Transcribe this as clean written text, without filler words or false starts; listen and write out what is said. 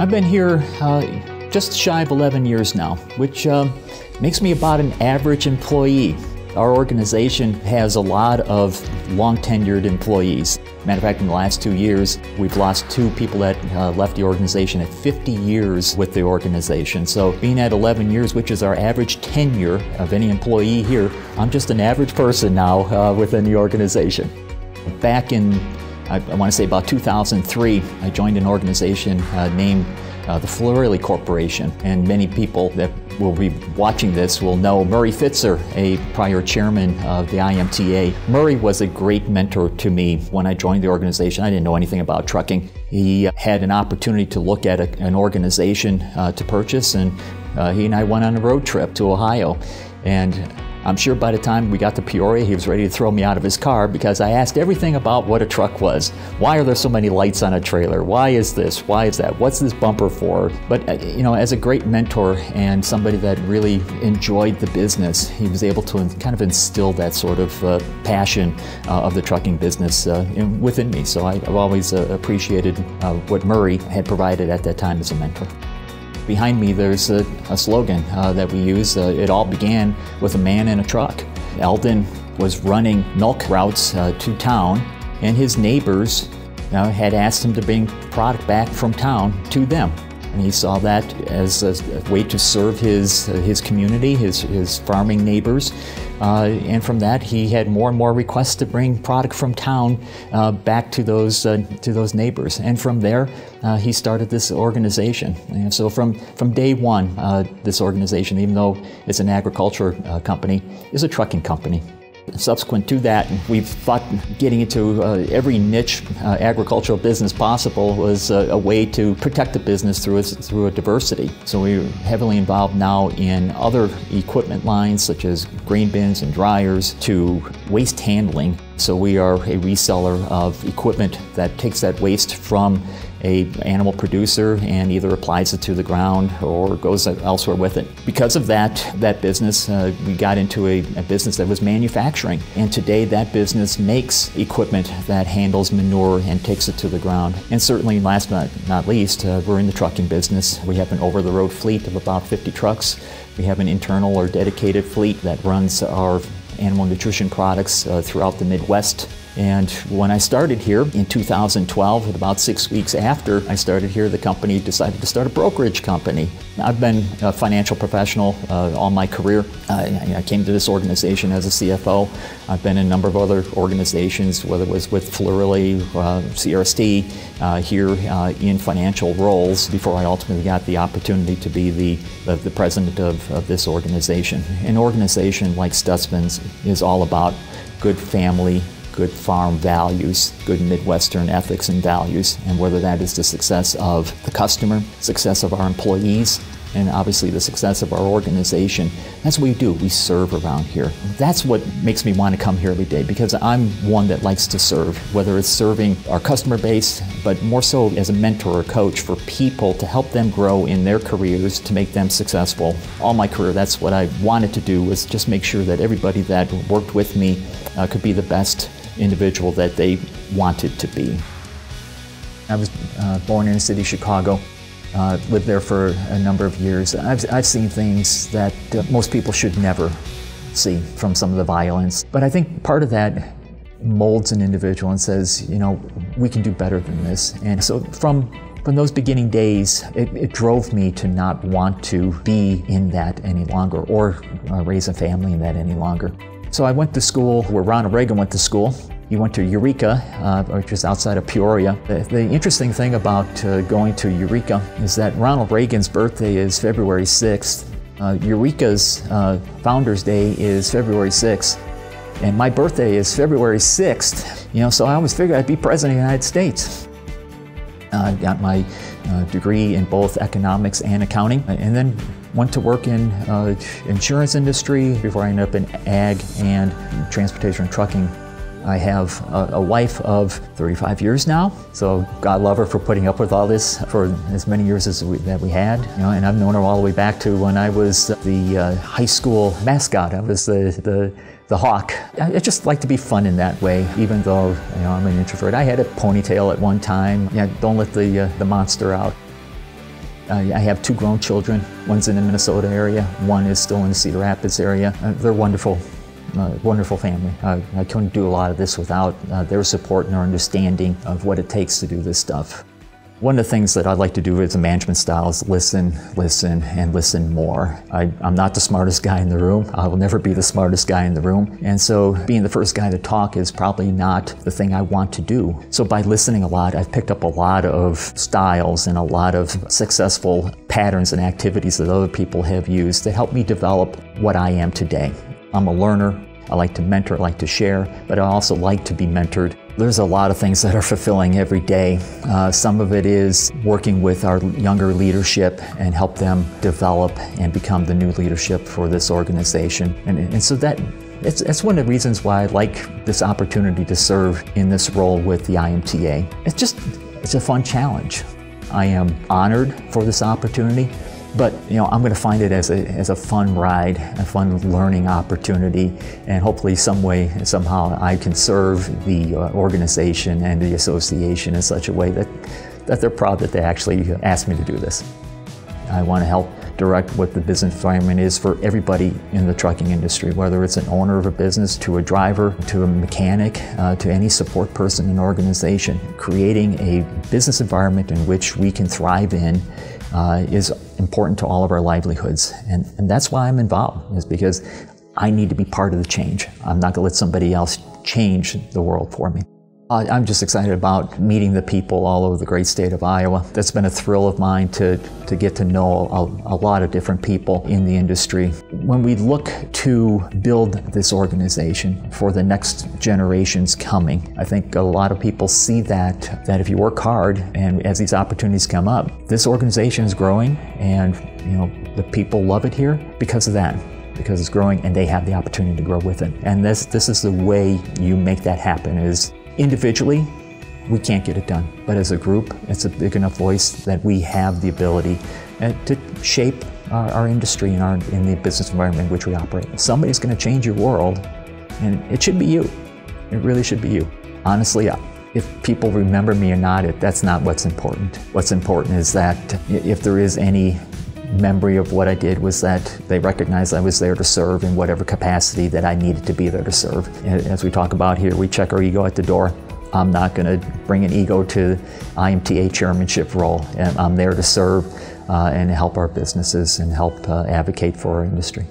I've been here just shy of 11 years now, which makes me about an average employee. Our organization has a lot of long-tenured employees. Matter of fact, in the last 2 years, we've lost 2 people that left the organization at 50 years with the organization. So being at 11 years, which is our average tenure of any employee here, I'm just an average person now within the organization. Back in, I want to say about 2003, I joined an organization named the Fleury Corporation, and many people that will be watching this will know Murray Fitzer, a prior chairman of the IMTA. Murray was a great mentor to me when I joined the organization. I didn't know anything about trucking. He had an opportunity to look at an organization to purchase, and he and I went on a road trip to Ohio. And I'm sure by the time we got to Peoria, he was ready to throw me out of his car because I asked everything about what a truck was. Why are there so many lights on a trailer? Why is this? Why is that? What's this bumper for? But you know, as a great mentor and somebody that really enjoyed the business, he was able to kind of instill that sort of passion of the trucking business within me. So I've always appreciated what Murray had provided at that time as a mentor. Behind me there's a slogan that we use. It all began with a man in a truck. Eldon was running milk routes to town, and his neighbors had asked him to bring product back from town to them. And he saw that as a way to serve his community, his farming neighbors. And from that, he had more and more requests to bring product from town back to those neighbors. And from there, he started this organization. And so from day one, this organization, even though it's an agriculture company, is a trucking company. Subsequent to that, we've thought getting into every niche agricultural business possible was a way to protect the business through a diversity. So we're heavily involved now in other equipment lines such as grain bins and dryers to waste handling. So we are a reseller of equipment that takes that waste from an animal producer and either applies it to the ground or goes elsewhere with it. Because of that business, we got into a business that was manufacturing. And today that business makes equipment that handles manure and takes it to the ground. And certainly last but not least, we're in the trucking business. We have an over-the-road fleet of about 50 trucks. We have an internal or dedicated fleet that runs our animal nutrition products throughout the Midwest. And when I started here in 2012, about 6 weeks after I started here, the company decided to start a brokerage company. I've been a financial professional all my career. I came to this organization as a CFO. I've been in a number of other organizations, whether it was with Fleury, CRST, here in financial roles before I ultimately got the opportunity to be the president of this organization. An organization like Stutsman's is all about good family, good farm values, good Midwestern ethics and values, and whether that is the success of the customer, success of our employees, and obviously the success of our organization. That's what we do. We serve around here. That's what makes me want to come here every day, because I'm one that likes to serve, whether it's serving our customer base, but more so as a mentor or coach for people to help them grow in their careers, to make them successful. All my career, that's what I wanted to do, was just make sure that everybody that worked with me could be the best individual that they wanted to be. I was born in the city of Chicago, lived there for a number of years. I've seen things that most people should never see from some of the violence. But I think part of that molds an individual and says, you know, we can do better than this. And so from those beginning days, it drove me to not want to be in that any longer or raise a family in that any longer. So I went to school where Ronald Reagan went to school. He went to Eureka, which is outside of Peoria. The interesting thing about going to Eureka is that Ronald Reagan's birthday is February 6th. Eureka's Founders Day is February 6th. And my birthday is February 6th. You know, so I always figured I'd be president of the United States. I got my degree in both economics and accounting, and then went to work in insurance industry before I ended up in ag and transportation and trucking. I have a wife of 35 years now, so God love her for putting up with all this for as many years as that we had. You know, and I've known her all the way back to when I was the high school mascot. I was the hawk. I just like to be fun in that way, even though I'm an introvert. I had a ponytail at one time. Yeah, don't let the monster out. I have 2 grown children. One's in the Minnesota area, one is still in the Cedar Rapids area. They're wonderful, wonderful family. I couldn't do a lot of this without their support and their understanding of what it takes to do this stuff. One of the things that I like to do as a management style is listen, listen, and listen more. I'm not the smartest guy in the room. I will never be the smartest guy in the room. And so being the first guy to talk is probably not the thing I want to do. So by listening a lot, I've picked up a lot of styles and a lot of successful patterns and activities that other people have used to help me develop what I am today. I'm a learner. I like to mentor, I like to share, but I also like to be mentored. There's a lot of things that are fulfilling every day. Some of it is working with our younger leadership and help them develop and become the new leadership for this organization. And so it's one of the reasons why I like this opportunity to serve in this role with the IMTA. It's a fun challenge. I am honored for this opportunity. But I'm going to find it as a fun ride, a fun learning opportunity, and hopefully some way, somehow I can serve the organization and the association in such a way that they're proud that they actually asked me to do this. I want to help direct what the business environment is for everybody in the trucking industry, whether it's an owner of a business, to a driver, to a mechanic, to any support person in an organization. Creating a business environment in which we can thrive in is important to all of our livelihoods. And that's why I'm involved, is because I need to be part of the change. I'm not going to let somebody else change the world for me. I'm just excited about meeting the people all over the great state of Iowa. That's been a thrill of mine to get to know a lot of different people in the industry. When we look to build this organization for the next generations coming, I think a lot of people see that if you work hard and as these opportunities come up, this organization is growing, and the people love it here because of that. Because it's growing and they have the opportunity to grow with it. And this is the way you make that happen. Is individually, we can't get it done. But as a group, it's a big enough voice that we have the ability to shape our industry and in the business environment in which we operate. Somebody's going to change your world, and it should be you. It really should be you. Honestly, if people remember me or not, that's not what's important. What's important is that if there is any memory of what I did, was that they recognized I was there to serve in whatever capacity that I needed to be there to serve. As we talk about here, we check our ego at the door. I'm not going to bring an ego to IMTA chairmanship role. I'm there to serve and help our businesses and help advocate for our industry.